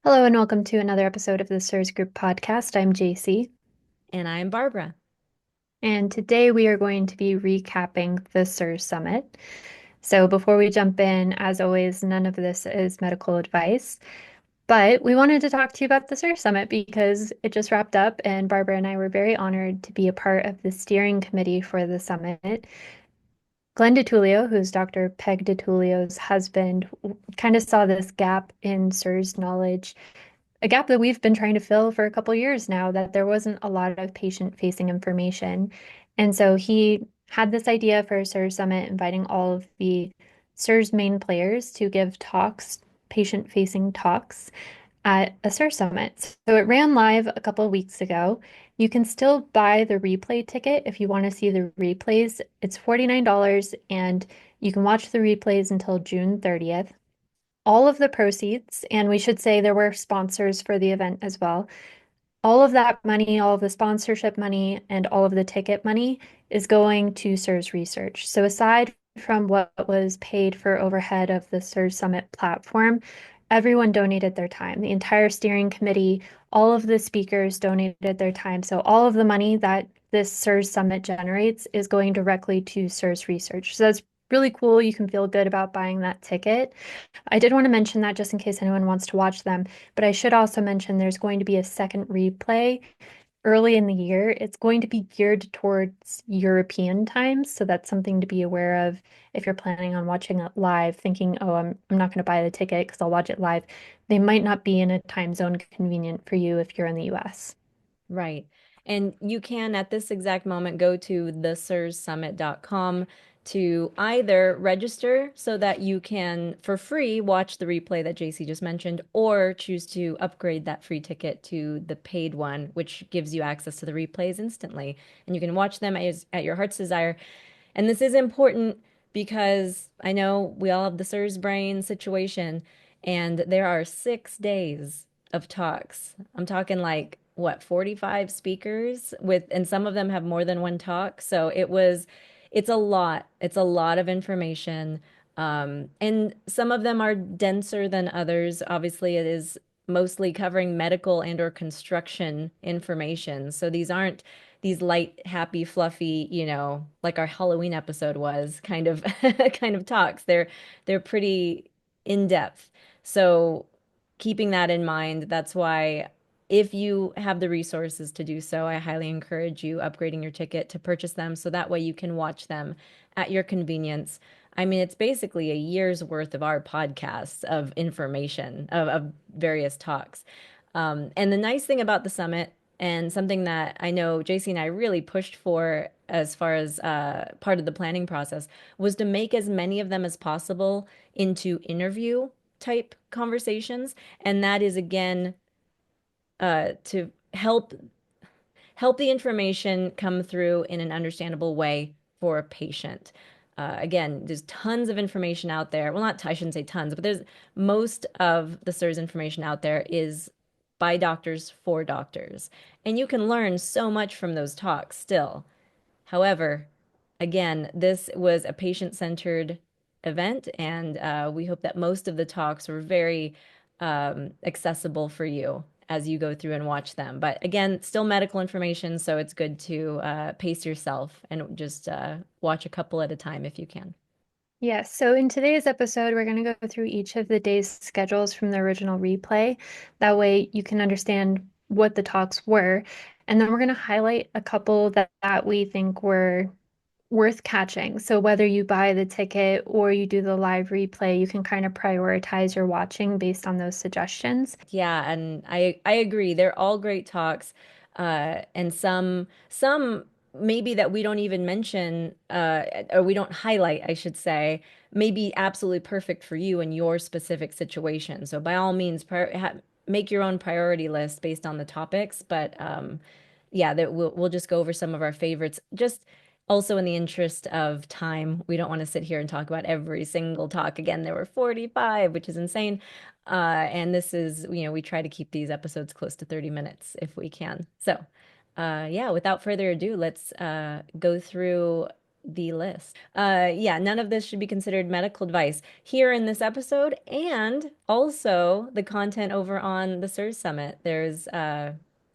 Hello and welcome to another episode of the CIRS Group podcast. I'm Jacie, And I'm Barbara. and today we are going to be recapping the CIRS Summit. So before we jump in, as always, none of this is medical advice, but we wanted to talk to you about the CIRS Summit because it just wrapped up, and Barbara and I were very honored to be a part of the steering committee for the summit. Glenn DiTulio, who's Dr. Peg DiTulio's husband, kind of saw this gap in CIRS knowledge, a gap that we've been trying to fill for a couple years now, that there wasn't a lot of patient-facing information. And so he had this idea for a CIRS Summit, inviting all of the CIRS main players to give talks, patient-facing talks at a CIRS Summit. So it ran live a couple of weeks ago. You can still buy the replay ticket if you want to see the replays. It's $49 and you can watch the replays until June 30th. All of the proceeds, and we should say there were sponsors for the event as well. All of that money, all of the sponsorship money, and all of the ticket money is going to CIRS research. So aside from what was paid for overhead of the CIRS Summit platform, everyone donated their time. The entire steering committee, all of the speakers donated their time. So all of the money that this CIRS Summit generates is going directly to CIRS research. So that's really cool. You can feel good about buying that ticket. I did want to mention that just in case anyone wants to watch them, but I should also mention there's going to be a second replay early in the year. It's going to be geared towards European times, so that's something to be aware of if you're planning on watching it live, thinking, oh, I'm not going to buy the ticket because I'll watch it live. They might not be in a time zone convenient for you if you're in the US. Right. And you can, at this exact moment, go to thecirssummit.com to either register so that you can, for free, watch the replay that JC just mentioned, or choose to upgrade that free ticket to the paid one, which gives you access to the replays instantly. And you can watch them at your heart's desire. And this is important because I know we all have the SIRS brain situation, and there are 6 days of talks. I'm talking like what, 45 speakers with, and some of them have more than one talk. So it's a lot. It's a lot of information. And some of them are denser than others. Obviously, it is mostly covering medical and or construction information. So these aren't these light, happy, fluffy, like our Halloween episode was kind of kind of talks. They're pretty in depth. So keeping that in mind, that's why if you have the resources to do so, I highly encourage you upgrading your ticket to purchase them so that way you can watch them at your convenience. I mean, it's basically a year's worth of our podcasts of information of various talks. And the nice thing about the summit, and something that I know Jacie and I really pushed for as far as part of the planning process, was to make as many of them as possible into interview type conversations. And that is again to help the information come through in an understandable way for a patient. Again, there's tons of information out there. Well, not, I shouldn't say tons, but there's most of the SIRS information out there is by doctors for doctors. And you can learn so much from those talks still. However, again, this was a patient-centered event, and we hope that most of the talks were very accessible for you as you go through and watch them. But again, still medical information, so it's good to pace yourself and just watch a couple at a time if you can. Yes, so in today's episode, we're going to go through each of the day's schedules from the original replay. That way you can understand what the talks were. And then we're going to highlight a couple that we think were worth catching. So whether you buy the ticket or you do the live replay, you can kind of prioritize your watching based on those suggestions. Yeah, and I agree. They're all great talks. And some maybe that we don't even mention or we don't highlight, I should say, may be absolutely perfect for you in your specific situation. So by all means, make your own priority list based on the topics, but yeah, that we'll just go over some of our favorites. Just also in the interest of time, we don't want to sit here and talk about every single talk. Again, there were 45, which is insane. And this is, we try to keep these episodes close to 30 minutes if we can. So, yeah, without further ado, let's go through the list. Yeah, none of this should be considered medical advice here in this episode, and also the content over on the CIRS Summit.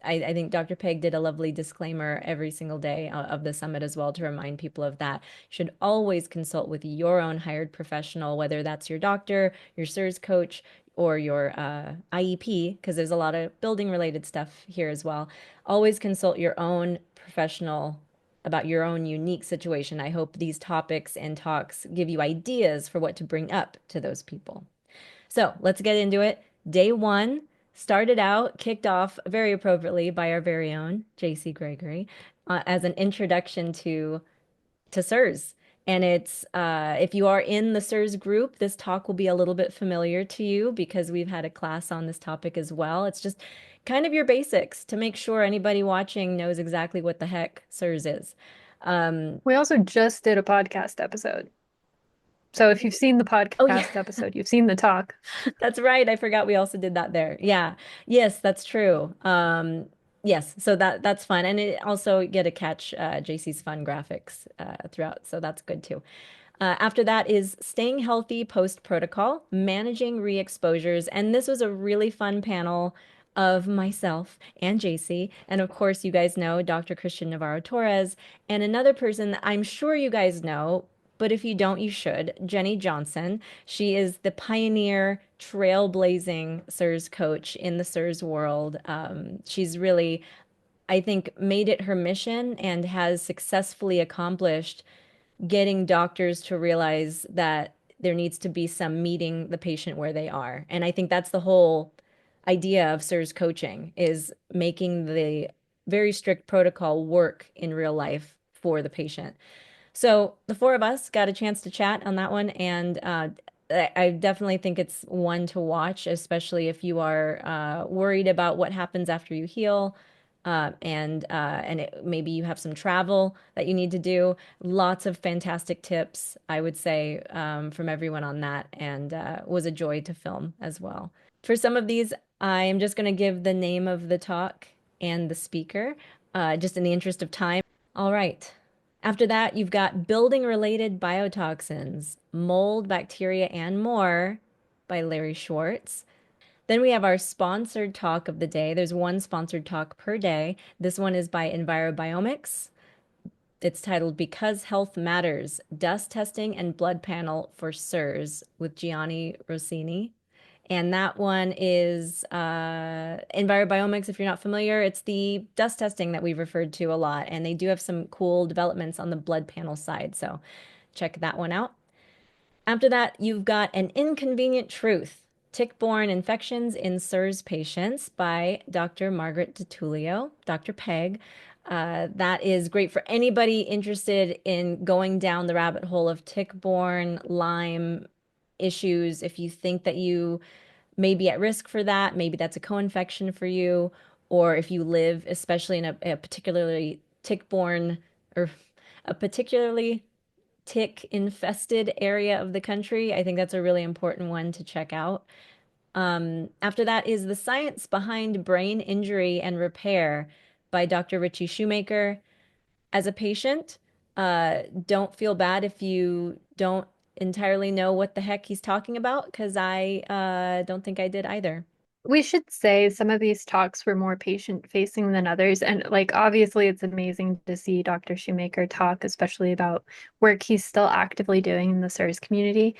I think Dr. Peg did a lovely disclaimer every single day of the summit as well to remind people of that. You should always consult with your own hired professional, whether that's your doctor, your CIRS coach, or your IEP, because there's a lot of building related stuff here as well. Always consult your own professional about your own unique situation. I hope these topics and talks give you ideas for what to bring up to those people. So let's get into it. Day one started out, kicked off very appropriately by our very own Jacie Gregory as an introduction to CIRS. And it's if you are in the CIRS group, this talk will be a little bit familiar to you because we've had a class on this topic as well. It's just kind of your basics to make sure anybody watching knows exactly what the heck CIRS is. Um, We also just did a podcast episode. So if you've seen the oh yeah, podcast episode, you've seen the talk. that's right. I forgot we also did that there. Yeah. Yes, that's true. Yes, so that's fun. And it also you get to catch JC's fun graphics throughout. So that's good too. After that is staying healthy post protocol, managing re-exposures. And this was a really fun panel of myself and JC. And of course, you guys know Dr. Christian Navarro-Torres and another person that I'm sure you guys know, but if you don't, you should, Jenny Johnson. She is the pioneer, trailblazing CIRS coach in the CIRS world. She's really, I think, made it her mission and has successfully accomplished getting doctors to realize that there needs to be some meeting the patient where they are. And I think that's the whole idea of CIRS coaching is making the very strict protocol work in real life for the patient. So the four of us got a chance to chat on that one, and I definitely think it's one to watch, especially if you are worried about what happens after you heal, maybe you have some travel that you need to do. Lots of fantastic tips, I would say, from everyone on that, and was a joy to film as well. For some of these, I am just going to give the name of the talk and the speaker, just in the interest of time. All right. After that, you've got building related biotoxins, mold, bacteria, and more by Larry Schwartz. Then we have our sponsored talk of the day. There's one sponsored talk per day. This one is by Envirobiomics. It's titled Because Health Matters, Dust Testing and Blood Panel for CIRS with Gianni Rosinni. And that one is Envirobiomics. If you're not familiar, it's the dust testing that we've referred to a lot. And they do have some cool developments on the blood panel side. So check that one out. After that, you've got An Inconvenient Truth, Tick-Borne Infections in CIRS Patients by Dr. Margaret DiTulio, Dr. Peg. That is great for anybody interested in going down the rabbit hole of tick-borne Lyme issues. If you think that you may be at risk for that, maybe that's a co-infection for you, or if you live, especially in a particularly tick-borne or a particularly tick infested area of the country, I think that's a really important one to check out. After that is The Science Behind Brain Injury and Repair by Dr. Ritchie Shoemaker. As a patient, don't feel bad if you don't entirely know what the heck he's talking about, because I don't think I did either. We should say some of these talks were more patient facing than others. And like obviously it's amazing to see Dr. Shoemaker talk, especially about work he's still actively doing in the CIRS community.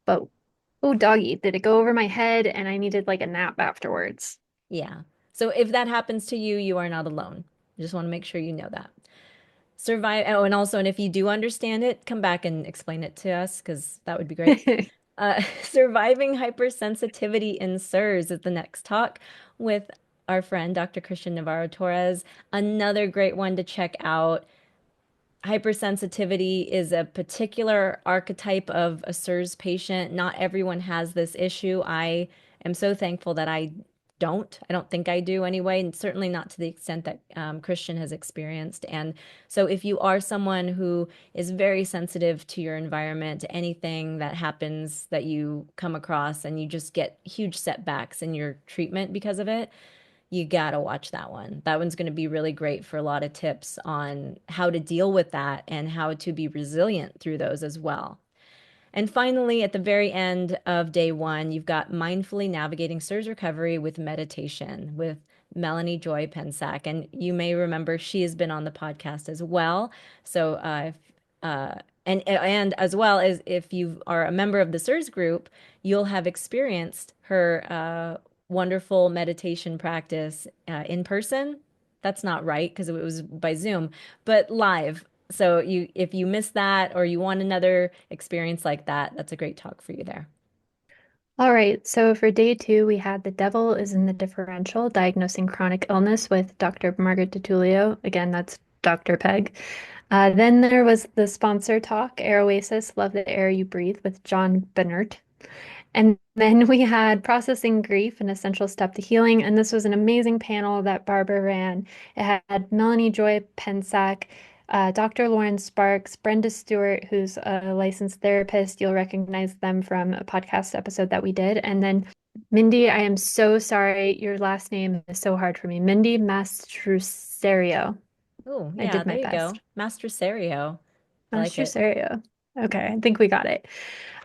But oh doggy, did it go over my head and I needed like a nap afterwards. Yeah. So if that happens to you, you are not alone. I just want to make sure you know that. Survive. Oh, and also, and if you do understand it, come back and explain it to us because that would be great. Surviving hypersensitivity in CIRS is the next talk with our friend Dr. Christian Navarro-Torres. Another great one to check out. Hypersensitivity is a particular archetype of a CIRS patient. Not everyone has this issue. I am so thankful that I don't. I don't think I do anyway, and certainly not to the extent that Christian has experienced. And so, if you are someone who is very sensitive to your environment, to anything that happens that you come across, and you just get huge setbacks in your treatment because of it, you gotta watch that one. That one's going to be really great for a lot of tips on how to deal with that and how to be resilient through those as well. And finally, at the very end of day one, you've got Mindfully Navigating CIRS Recovery with Meditation with Melanie Joy Pensak. And you may remember she has been on the podcast as well. So, and as well as if you are a member of the CIRS group, you'll have experienced her wonderful meditation practice in person. That's not right because it was by Zoom, but live. So if you missed that or you want another experience like that, that's a great talk for you there. All right, so for day two, we had The Devil is in the Differential, Diagnosing Chronic Illness with Dr. Margaret DiTulio. Again, that's Dr. Peg. Then there was the sponsor talk, Air Oasis, Love the Air You Breathe with John Bennert. And then we had Processing Grief, an Essential Step to Healing. And this was an amazing panel that Barbara ran. It had Melanie Joy Pensak, Dr. Lauren Sparks, Brenda Stewart, who's a licensed therapist. You'll recognize them from a podcast episode that we did. And then Mindy, I am so sorry. Your last name is so hard for me. Mindy Mastruserio. Oh, I yeah, did there my you go. best. Mastruserio. I like it. Mastruserio. Okay, I think we got it.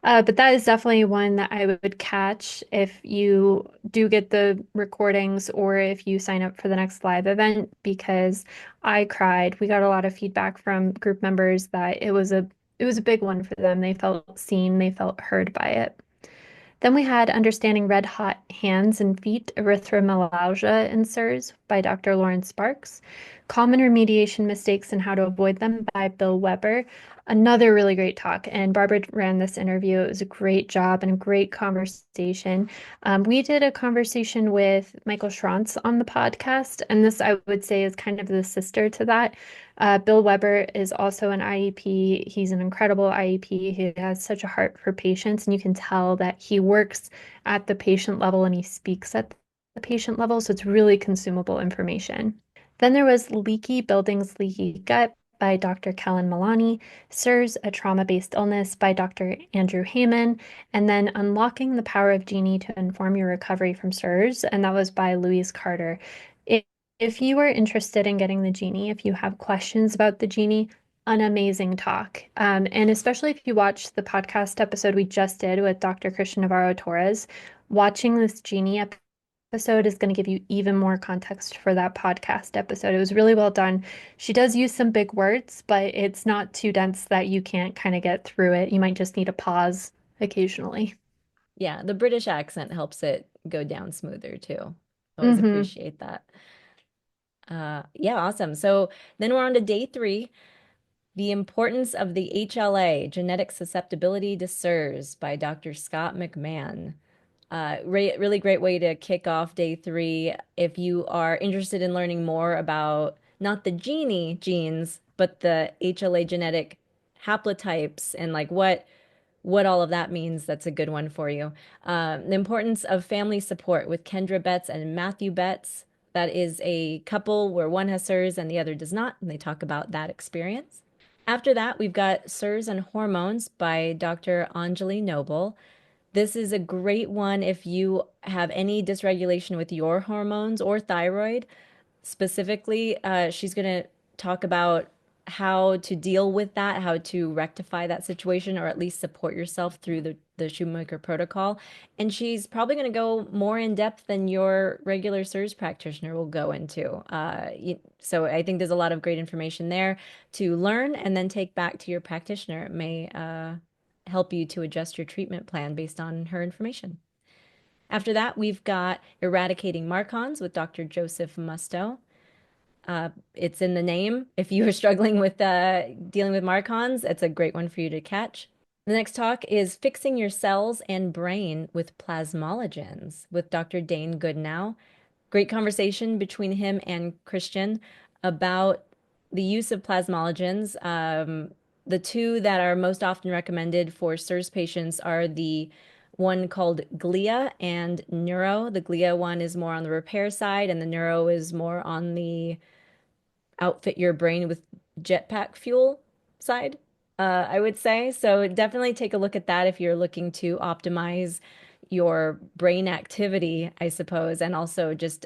But that is definitely one that I would catch if you do get the recordings or if you sign up for the next live event because I cried. We got a lot of feedback from group members that it was a big one for them. They felt seen, they felt heard by it. Then we had Understanding Red Hot Hands and Feet, Erythromelalgia in CIRS by Dr. Lauren Sparks. Common Remediation Mistakes and How to Avoid Them by Bill Weber. Another really great talk. And Barbara ran this interview. It was a great job and a great conversation. We did a conversation with Michael Schwartz on the podcast, and this I would say is kind of the sister to that. Bill Weber is also an IEP. He's an incredible IEP. He has such a heart for patients, and you can tell that he works at the patient level and he speaks at the patient level. So it's really consumable information. Then there was Leaky Buildings, Leaky Gut by Dr. Kellyn Milani, CIRS, a trauma-based illness by Dr. Andrew Heyman, and then Unlocking the Power of Genie to Inform Your Recovery from CIRS, and that was by Louise Carter. If you are interested in getting the genie, if you have questions about the genie, an amazing talk. And especially if you watch the podcast episode we just did with Dr. Christian Navarro-Torres, watching this genie episode is going to give you even more context for that podcast episode. It was really well done. She does use some big words, but it's not too dense that you can't kind of get through it. You might just need a pause occasionally. Yeah, the British accent helps it go down smoother too. Always Hmm. appreciate that. Yeah, awesome. So then we're on to day three. The Importance of the HLA, Genetic Susceptibility to CIRS by Dr. Scott McMahon. Really great way to kick off day three. If you are interested in learning more about not the genie genes, but the HLA genetic haplotypes and like what all of that means, that's a good one for you. The Importance of Family Support with Kendra Betts and Matthew Betts. That is a couple where one has CIRS and the other does not, and they talk about that experience. After that, we've got CIRS and Hormones by Dr. Anjali Noble. This is a great one if you have any dysregulation with your hormones or thyroid. Specifically, she's going to talk about how to deal with that, how to rectify that situation, or at least support yourself through the Shoemaker protocol. And she's probably going to go more in depth than your regular CIRS practitioner will go into. So I think there's a lot of great information there to learn and then take back to your practitioner. It may help you to adjust your treatment plan based on her information. After that, we've got Eradicating Marcons with Dr. Joseph Musto. It's in the name. If you are struggling with dealing with Marcons, it's a great one for you to catch. The next talk is Fixing Your Cells and Brain with Plasmalogens with Dr. Dane Goodnow. Great conversation between him and Christian about the use of plasmalogens. The two that are most often recommended for CIRS patients are the one called Glia and Neuro. The Glia one is more on the repair side, and the Neuro is more on the outfit your brain with jetpack fuel side, I would say. So definitely take a look at that if you're looking to optimize your brain activity, I suppose, and also just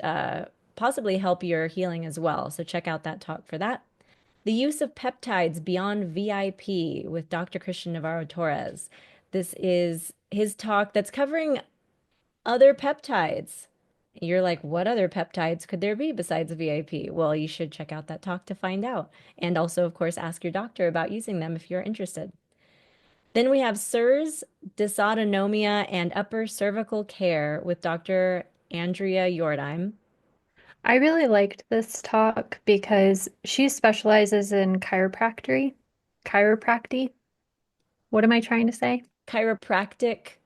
possibly help your healing as well. So check out that talk for that. The use of peptides beyond VIP with Dr. Christian Navarro-Torres. This is his talk that's covering other peptides. You're like, what other peptides could there be besides VIP? Well, you should check out that talk to find out. And also, of course, ask your doctor about using them if you're interested. Then we have CIRS, dysautonomia, and upper cervical care with Dr. Andrea Yordheim. I really liked this talk because she specializes in chiropractic. Chiropractic. What am I trying to say? Chiropractic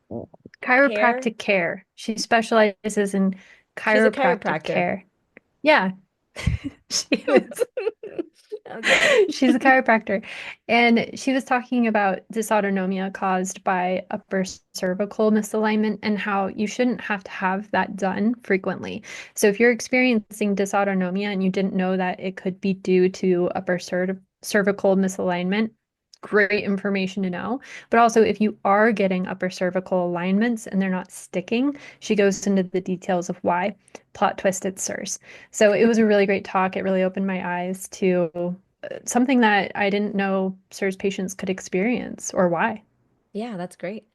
care. Chiropractic care. She specializes in She's a chiropractic chiropractor. care. Yeah, she is. Okay. She's a chiropractor. And she was talking about dysautonomia caused by upper cervical misalignment and how you shouldn't have to have that done frequently. So if you're experiencing dysautonomia and you didn't know that it could be due to upper cervical misalignment, great information to know. But also, if you are getting upper cervical alignments and they're not sticking, she goes into the details of why. Plot twist, it's CIRS. So it was a really great talk. It really opened my eyes to something that I didn't know CIRS patients could experience or why. Yeah, that's great.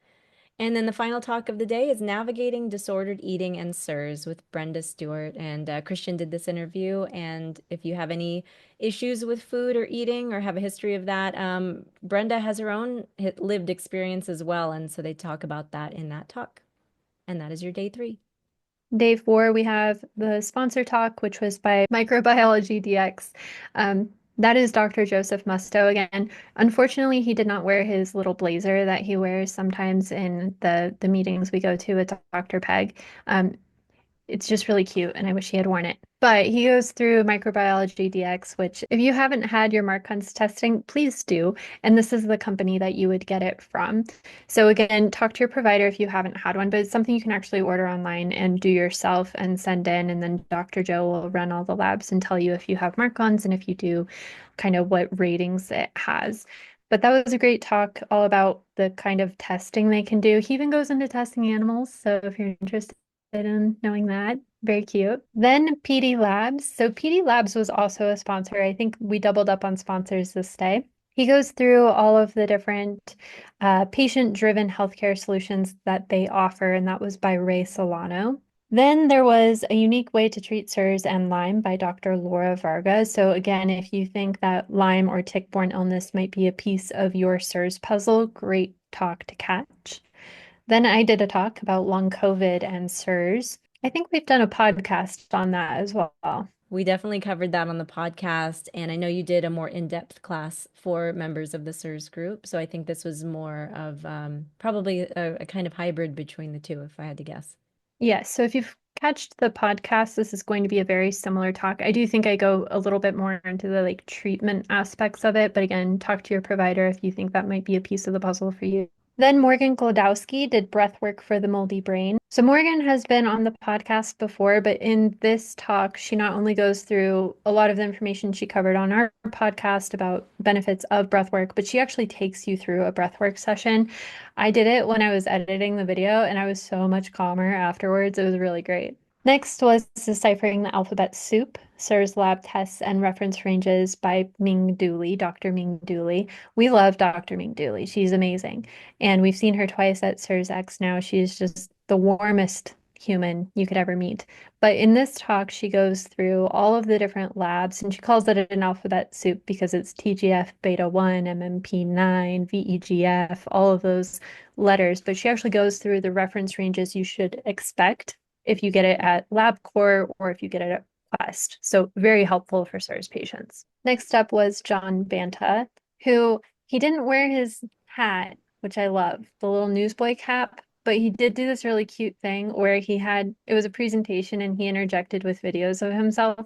And then the final talk of the day is Navigating Disordered Eating and CIRS with Brenda Stewart. And Christian did this interview. And if you have any issues with food or eating or have a history of that, Brenda has her own lived experience as well. And so they talk about that in that talk. And that is your day 3. Day 4, we have the sponsor talk, which was by Microbiology DX. That is Dr. Joseph Musto again. Unfortunately, he did not wear his little blazer that he wears sometimes in the meetings we go to with Dr. Peg. It's just really cute, and I wish he had worn it. But he goes through Microbiology DX, which, if you haven't had your Marcun's testing, please do. And this is the company that you would get it from. So, again, talk to your provider if you haven't had one, but it's something you can actually order online and do yourself and send in. And then Dr. Joe will run all the labs and tell you if you have Marcun's and if you do, kind of what ratings it has. But that was a great talk all about the kind of testing they can do. He even goes into testing animals. So, if you're interested in knowing that. Very cute. Then PD Labs. So PD Labs was also a sponsor. I think we doubled up on sponsors this day. He goes through all of the different patient-driven healthcare solutions that they offer, and that was by Ray Solano. Then there was A Unique Way to Treat CIRS and Lyme by Dr. Laura Varga. So again, if you think that Lyme or tick-borne illness might be a piece of your CIRS puzzle, great talk to catch. Then I did a talk about long COVID and CIRS. I think we've done a podcast on that as well. We definitely covered that on the podcast. And I know you did a more in-depth class for members of the CIRS group. So I think this was more of probably a kind of hybrid between the two, if I had to guess. Yes, so if you've catched the podcast, this is going to be a very similar talk. I do think I go a little bit more into the like treatment aspects of it, but again, talk to your provider if you think that might be a piece of the puzzle for you. Then Morgan Glodowski did breath work for the moldy brain. So Morgan has been on the podcast before, but in this talk, she not only goes through a lot of the information she covered on our podcast about benefits of breath work, but she actually takes you through a breath work session. I did it when I was editing the video, and I was so much calmer afterwards. It was really great. Next was Deciphering the Alphabet Soup, CIRS Lab Tests and Reference Ranges by Ming Dooley, Dr. Ming Dooley. We love Dr. Ming Dooley. She's amazing. And we've seen her twice at CIRS X now. She's just the warmest human you could ever meet. But in this talk, she goes through all of the different labs, and she calls it an alphabet soup because it's TGF, beta 1, MMP9, VEGF, all of those letters. But she actually goes through the reference ranges you should expect if you get it at LabCorp or if you get it at Quest. So very helpful for CIRS patients. Next up was John Banta, who he didn't wear his hat, which I love, the little newsboy cap, but he did do this really cute thing where it was a presentation and he interjected with videos of himself.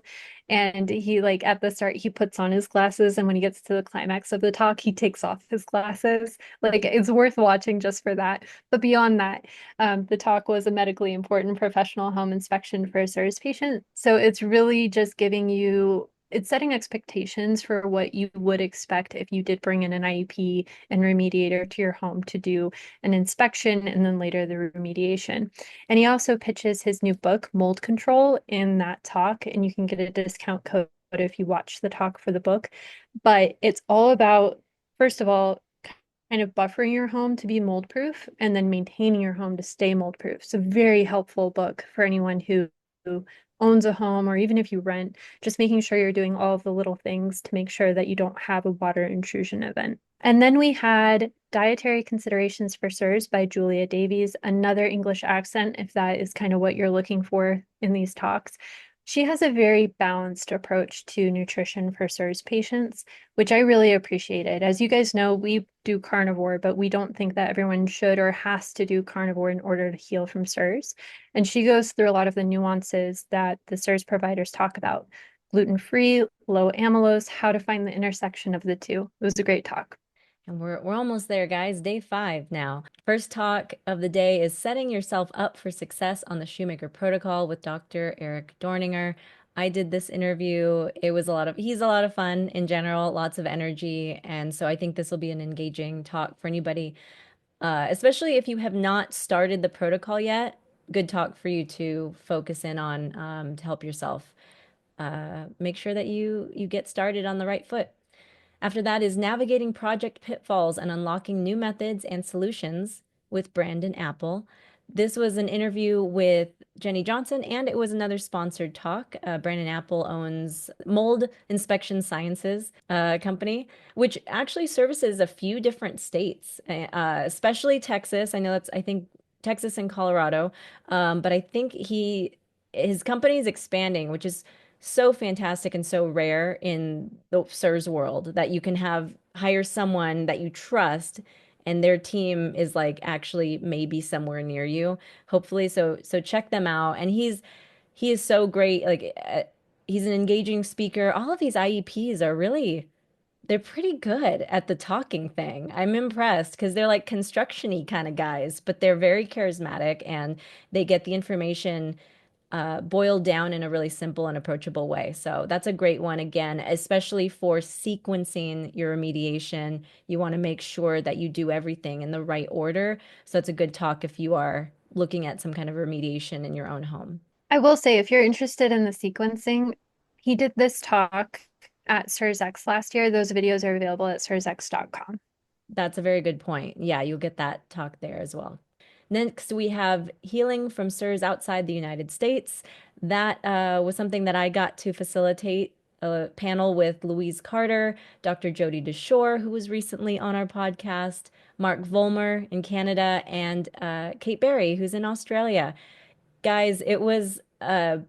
And he like at the start, he puts on his glasses, and when he gets to the climax of the talk, he takes off his glasses. Like it's worth watching just for that. But beyond that, the talk was a medically important professional home inspection for a CIRS patient. So it's really just giving you it's setting expectations for what you would expect if you did bring in an IEP and remediator to your home to do an inspection and then later the remediation. And he also pitches his new book, Mold Control, in that talk, and you can get a discount code if you watch the talk for the book. But it's all about, first of all, kind of buffering your home to be mold proof and then maintaining your home to stay mold proof. It's a very helpful book for anyone who owns a home or even if you rent, just making sure you're doing all of the little things to make sure that you don't have a water intrusion event. And then we had Dietary Considerations for CIRS by Julia Davies, another English accent, if that is kind of what you're looking for in these talks. She has a very balanced approach to nutrition for CIRS patients, which I really appreciated. As you guys know, we do carnivore, but we don't think that everyone should or has to do carnivore in order to heal from CIRS. And she goes through a lot of the nuances that the CIRS providers talk about. Gluten-free, low amylose, how to find the intersection of the two. It was a great talk. And we're almost there, guys. Day 5 now. First talk of the day is setting yourself up for success on the Shoemaker protocol with Dr. Eric Dorninger. I did this interview. He's a lot of fun in general, lots of energy. And so I think this will be an engaging talk for anybody, especially if you have not started the protocol yet. Good talk for you to focus in on to help yourself make sure that you get started on the right foot. After that is navigating project pitfalls and unlocking new methods and solutions with Brandon Apple. This was an interview with Jenny Johnson, and it was another sponsored talk. Brandon Apple owns Mold Inspection Sciences company, which actually services a few different states, especially Texas. I think Texas and Colorado, but I think his company is expanding, which is so fantastic and so rare in the CIRS world that you can hire someone that you trust and their team is like actually maybe somewhere near you, hopefully. So check them out. And he is so great. Like he's an engaging speaker. All of these IEPs are really they're pretty good at the talking thing. I'm impressed because they're like construction-y kind of guys, but they're very charismatic and they get the information boiled down in a really simple and approachable way. So that's a great one again, especially for sequencing your remediation. You want to make sure that you do everything in the right order. So it's a good talk if you are looking at some kind of remediation in your own home. I will say, if you're interested in the sequencing, he did this talk at CIRSX last year. Those videos are available at cirsx.com. That's a very good point. Yeah, you'll get that talk there as well. Next, we have healing from CIRS outside the United States. That was something that I got to facilitate a panel with Louise Carter, Dr. Jody DeShore, who was recently on our podcast, Mark Volmer in Canada, and Kate Berry, who's in Australia. Guys, it was a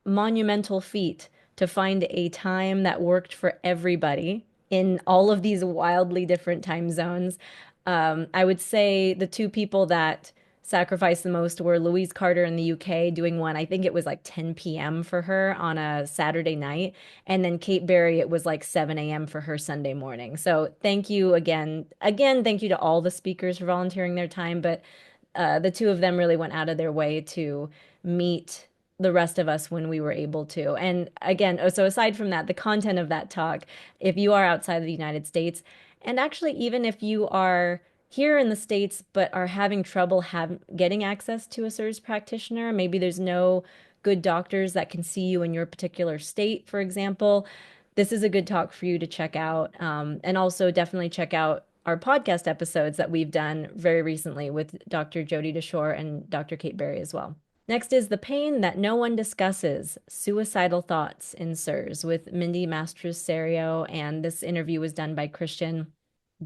monumental feat to find a time that worked for everybody in all of these wildly different time zones. I would say the two people that sacrificed the most were Louise Carter in the UK doing one. I think it was like 10 p.m. for her on a Saturday night. And then Kate Berry, it was like 7 a.m. for her Sunday morning. So thank you again. Again, thank you to all the speakers for volunteering their time. But the two of them really went out of their way to meet the rest of us when we were able to. And again, so aside from that, the content of that talk, if you are outside of the United States, and actually even if you are here in the States but are having trouble getting access to a CIRS practitioner, maybe there's no good doctors that can see you in your particular state, for example, this is a good talk for you to check out. And also definitely check out our podcast episodes that we've done very recently with Dr. Jody DeShore and Dr. Kate Berry as well. Next is The Pain That No One Discusses, Suicidal Thoughts in CIRS with Mindy Mastruserio. And this interview was done by Christian.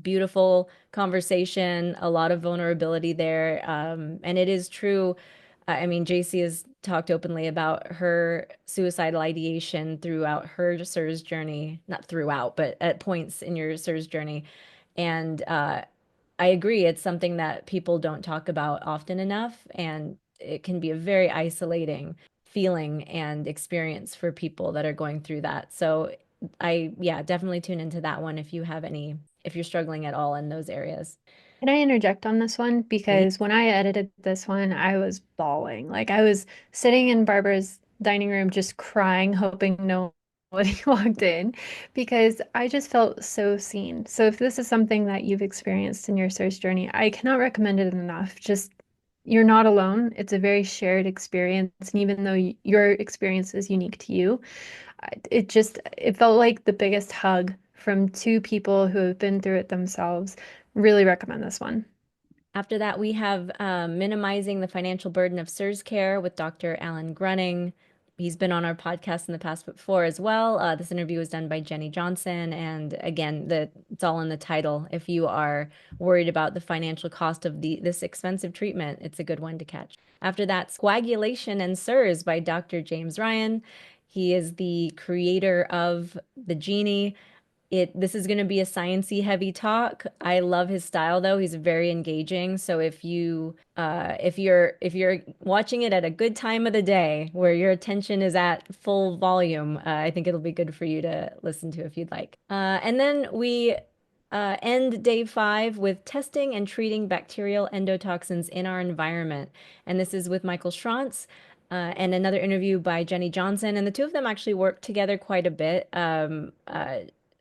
Beautiful conversation, a lot of vulnerability there. And it is true. I mean, Jacie has talked openly about her suicidal ideation throughout her CIRS journey, not throughout, but at points in your CIRS journey. And I agree, it's something that people don't talk about often enough, and it can be a very isolating feeling and experience for people that are going through that. So yeah, definitely tune into that one if you're struggling at all in those areas. Can I interject on this one? Please. Because when I edited this one, I was bawling. Like I was sitting in Barbara's dining room just crying, hoping no when he walked in because I just felt so seen. So if this is something that you've experienced in your search journey, I cannot recommend it enough. Just you're not alone. It's a very shared experience, and even though your experience is unique to you, it felt like the biggest hug from two people who have been through it themselves. Really recommend this one. After that, we have Minimizing the Financial Burden of CIRS Care with Dr. Alan Grunning. He's been on our podcast in the past before as well. This interview was done by Jenny Johnson. And again, it's all in the title. If you are worried about the financial cost of this expensive treatment, it's a good one to catch. After that, Squagulation and CIRS by Dr. James Ryan. He is the creator of the Genie. This is going to be a sciencey heavy talk. I love his style though. He's very engaging. So if you're watching it at a good time of the day where your attention is at full volume, I think it'll be good for you to listen to if you'd like. And then we end day 5 with testing and treating bacterial endotoxins in our environment. And this is with Michael Schwartz. And another interview by Jenny Johnson, and the two of them actually work together quite a bit.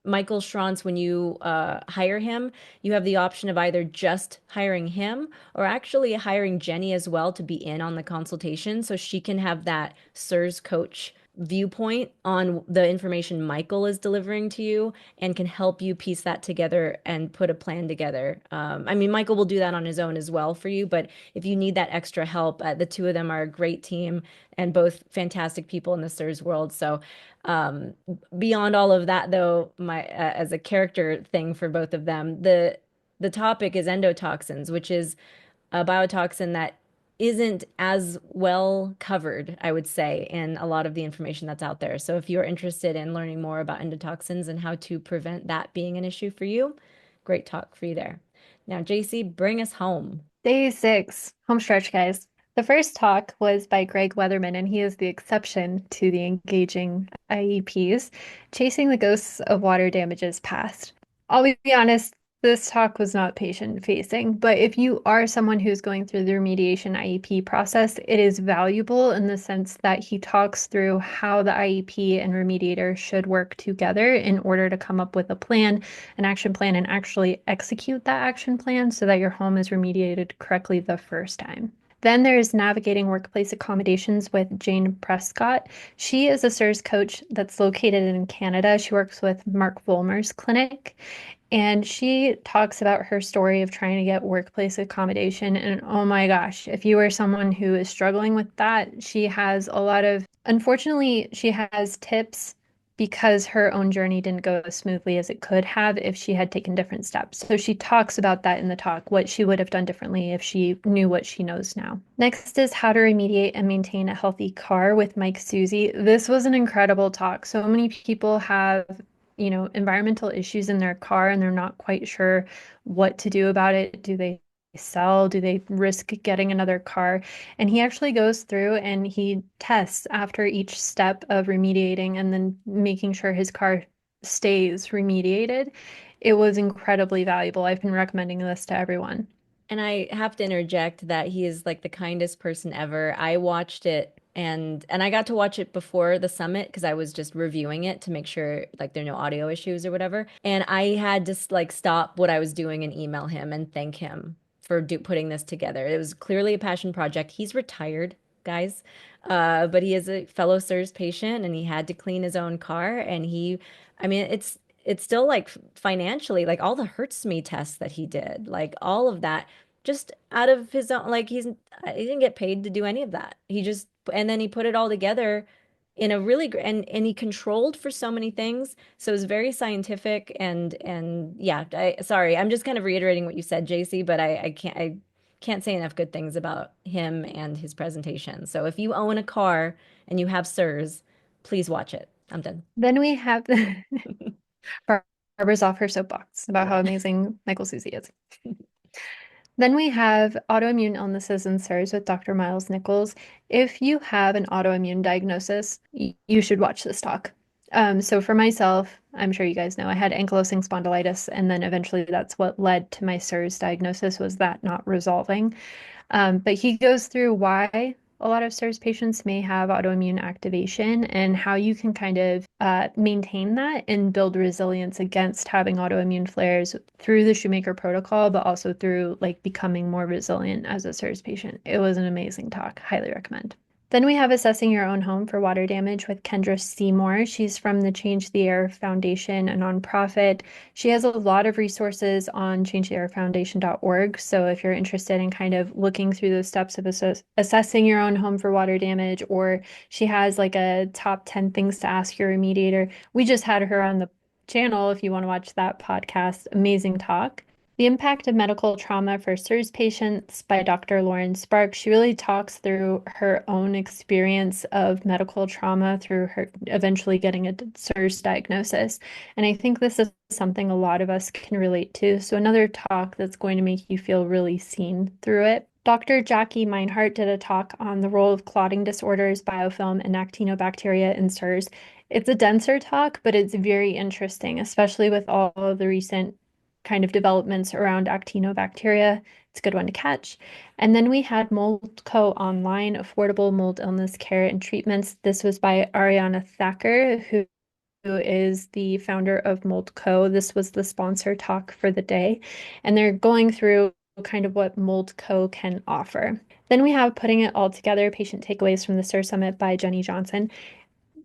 Michael Schranz, when you hire him, you have the option of either just hiring him or actually hiring Jenny as well to be in on the consultation so she can have that CIRS coach viewpoint on the information Michael is delivering to you and can help you piece that together and put a plan together. I mean, Michael will do that on his own as well for you, but if you need that extra help, the two of them are a great team and both fantastic people in the CIRS world. So um, beyond all of that, though, my as a character thing for both of them, the topic is endotoxins, which is a biotoxin that isn't as well covered, I would say, in a lot of the information that's out there. So if you're interested in learning more about endotoxins and how to prevent that being an issue for you, great talk for you there. Now, Jacie, bring us home. Day 6, home stretch, guys. The first talk was by Greg Weatherman, and he is the exception to the engaging IEPs, Chasing the Ghosts of Water Damages Past. I'll be honest, this talk was not patient facing, but if you are someone who's going through the remediation IEP process, it is valuable in the sense that he talks through how the IEP and remediator should work together in order to come up with a plan, an action plan, and actually execute that action plan so that your home is remediated correctly the first time. Then there's Navigating Workplace Accommodations with Jane Prescott. She is a CIRS coach that's located in Canada. She works with Mark Vollmer's clinic. And she talks about her story of trying to get workplace accommodation. And oh my gosh, if you are someone who is struggling with that, she has a lot of, unfortunately, she has tips because her own journey didn't go as smoothly as it could have if she had taken different steps. So she talks about that in the talk, what she would have done differently if she knew what she knows now. Next is How to Remediate and Maintain a Healthy Car with Mike Susie. This was an incredible talk. So many people have environmental issues in their car and they're not quite sure what to do about it. Do they sell? Do they risk getting another car? And he actually goes through and he tests after each step of remediating and then making sure his car stays remediated. It was incredibly valuable. I've been recommending this to everyone. And I have to interject that he is like the kindest person ever. I watched it and I got to watch it before the summit because I was just reviewing it to make sure like there are no audio issues or whatever. And I had to like stop what I was doing and email him and thank him for putting this together. It was clearly a passion project. He's retired, guys. But he is a fellow CIRS patient and he had to clean his own car and I mean, it's still like financially, like all the hurts me tests that he did, like all of that, just out of his own, like he didn't get paid to do any of that. He just, and then he put it all together in a really great, and he controlled for so many things. So it was very scientific and yeah, sorry, I'm just kind of reiterating what you said, Jacie, but I can't say enough good things about him and his presentation. So if you own a car and you have CIRS, please watch it. I'm done. Then we have Barbara's off her soapbox about how amazing Michael Susie is. Then we have autoimmune illnesses and CIRS with Dr. Miles Nichols. If you have an autoimmune diagnosis, you should watch this talk. So for myself, I'm sure you guys know I had ankylosing spondylitis, and then eventually that's what led to my CIRS diagnosis was that not resolving. But he goes through why a lot of CIRS patients may have autoimmune activation and how you can kind of maintain that and build resilience against having autoimmune flares through the Shoemaker protocol, but also through like becoming more resilient as a CIRS patient. It was an amazing talk. Highly recommend. Then we have Assessing Your Own Home for Water Damage with Kendra Seymour. She's from the Change the Air Foundation, a nonprofit. She has a lot of resources on changetheairfoundation.org. So if you're interested in kind of looking through those steps of assessing your own home for water damage, or she has like a top 10 things to ask your remediator, we just had her on the channel if you want to watch that podcast. Amazing talk. The Impact of Medical Trauma for CIRS Patients by Dr. Lauren Sparks. She really talks through her own experience of medical trauma through her eventually getting a CIRS diagnosis. And I think this is something a lot of us can relate to. So another talk that's going to make you feel really seen through it. Dr. Jacie Meinhardt did a talk on the role of clotting disorders, biofilm, and actinobacteria in CIRS. It's a denser talk, but it's very interesting, especially with all of the recent kind of developments around actinobacteria. It's a good one to catch. And then we had Mold Co. Online, Affordable Mold Illness Care and Treatments. This was by Ariana Thacker, who is the founder of Mold Co. This was the sponsor talk for the day. And they're going through kind of what Mold Co. can offer. Then we have Putting It All Together, Patient Takeaways from the CIRS Summit by Jenny Johnson.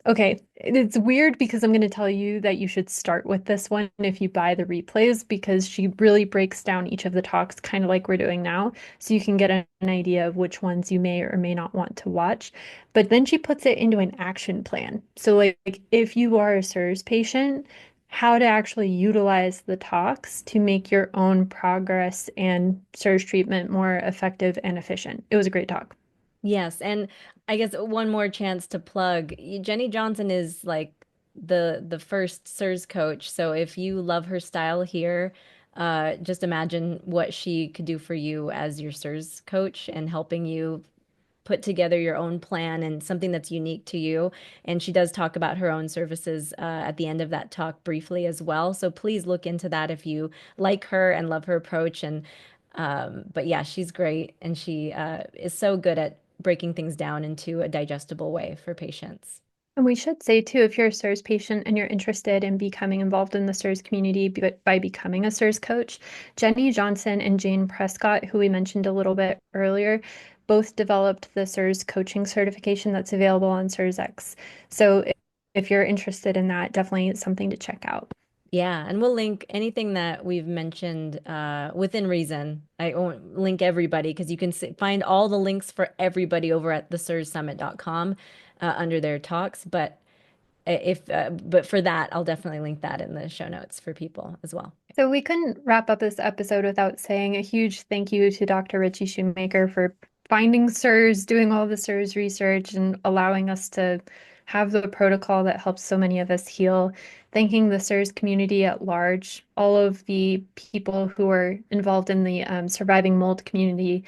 Okay, it's weird because I'm going to tell you that you should start with this one if you buy the replays because she really breaks down each of the talks kind of like we're doing now, so you can get an idea of which ones you may or may not want to watch. But then she puts it into an action plan. So like if you are a CIRS patient, how to actually utilize the talks to make your own progress and CIRS treatment more effective and efficient. It was a great talk. Yes, and I guess one more chance to plug. Jenny Johnson is like the first CIRS coach. So if you love her style here, just imagine what she could do for you as your CIRS coach and helping you put together your own plan and something that's unique to you. And she does talk about her own services at the end of that talk briefly as well. So please look into that if you like her and love her approach. And but yeah, she's great, and she is so good at breaking things down into a digestible way for patients. And we should say too, if you're a CIRS patient and you're interested in becoming involved in the CIRS community by becoming a CIRS coach, Jenny Johnson and Jane Prescott, who we mentioned a little bit earlier, both developed the CIRS coaching certification that's available on CIRSX. So if you're interested in that, definitely something to check out. Yeah, and we'll link anything that we've mentioned within reason. I won't link everybody because you can find all the links for everybody over at the CIRSSummit.com under their talks. But but for that, I'll definitely link that in the show notes for people as well. So we couldn't wrap up this episode without saying a huge thank you to Dr. Ritchie Shoemaker for finding CIRS, doing all the CIRS research, and allowing us to have the protocol that helps so many of us heal. Thanking the CIRS community at large, all of the people who are involved in the surviving mold community.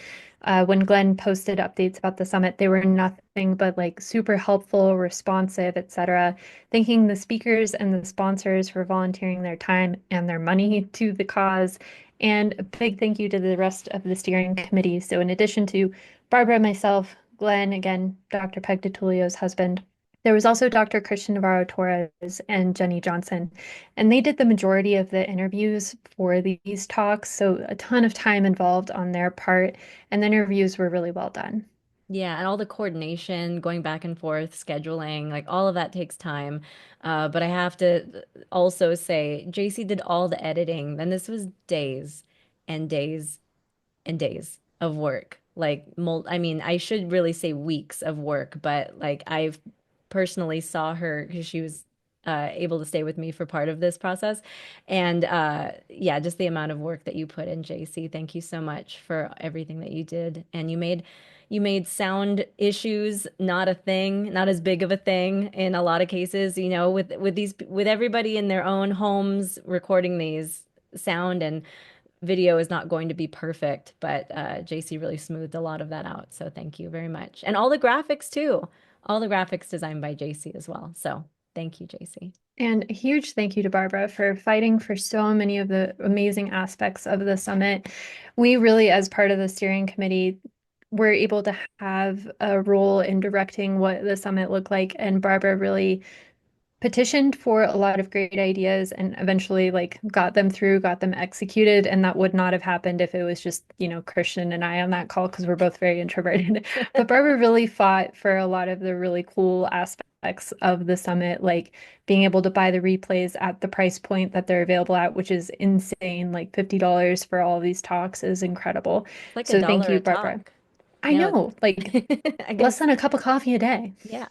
When Glenn posted updates about the summit, they were nothing but like super helpful, responsive, etc. Thanking the speakers and the sponsors for volunteering their time and their money to the cause. And a big thank you to the rest of the steering committee. So in addition to Barbara, myself, Glenn, again, Dr. Peg DiTulio's husband, there was also Dr. Christian Navarro-Torres and Jenny Johnson, and they did the majority of the interviews for these talks. So a ton of time involved on their part, and the interviews were really well done. Yeah, and all the coordination, going back and forth, scheduling, like all of that takes time. But I have to also say, JC did all the editing. Then this was days and days and days of work. I mean, I should really say weeks of work, but like I've personally saw her because she was able to stay with me for part of this process. And yeah, just the amount of work that you put in, JC. Thank you so much for everything that you did. And you made sound issues not a thing, not as big of a thing in a lot of cases, with everybody in their own homes recording these sound and video is not going to be perfect, but JC really smoothed a lot of that out. So thank you very much. And all the graphics too. All the graphics designed by JC as well. So thank you, JC. And a huge thank you to Barbara for fighting for so many of the amazing aspects of the summit. We really, as part of the steering committee, were able to have a role in directing what the summit looked like. And Barbara really petitioned for a lot of great ideas and eventually like got them through, got them executed. And that would not have happened if it was just, Christian and I on that call because we're both very introverted. But Barbara really fought for a lot of the really cool aspects of the summit, like being able to buy the replays at the price point that they're available at, which is insane. Like $50 for all of these talks is incredible. It's like a So thank dollar you, a Barbara. talk. I Now, know, like I less guess, than a cup of coffee a day. yeah.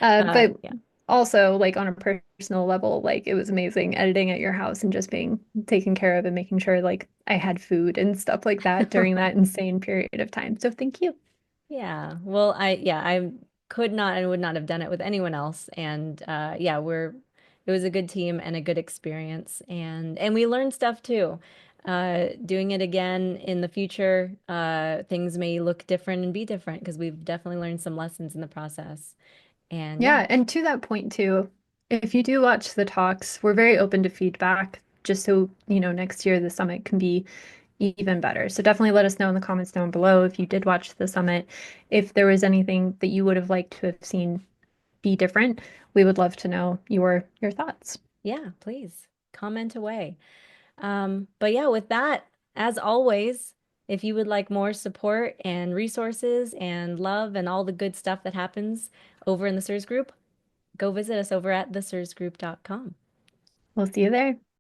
But Yeah. also like on a personal level, like it was amazing editing at your house and just being taken care of and making sure like I had food and stuff like that during that insane period of time. So thank you. Yeah. Well, I could not and would not have done it with anyone else. And yeah, it was a good team and a good experience. And we learned stuff too. Doing it again in the future, things may look different and be different because we've definitely learned some lessons in the process. And yeah, Yeah, and to that point too, if you do watch the talks, we're very open to feedback just so, next year the summit can be even better. So definitely let us know in the comments down below if you did watch the summit, if there was anything that you would have liked to have seen be different. We would love to know your thoughts. yeah, please comment away. But yeah, with that, as always, if you would like more support and resources and love and all the good stuff that happens over in the CIRS group, go visit us over at thecirsgroup.com. We'll see you there.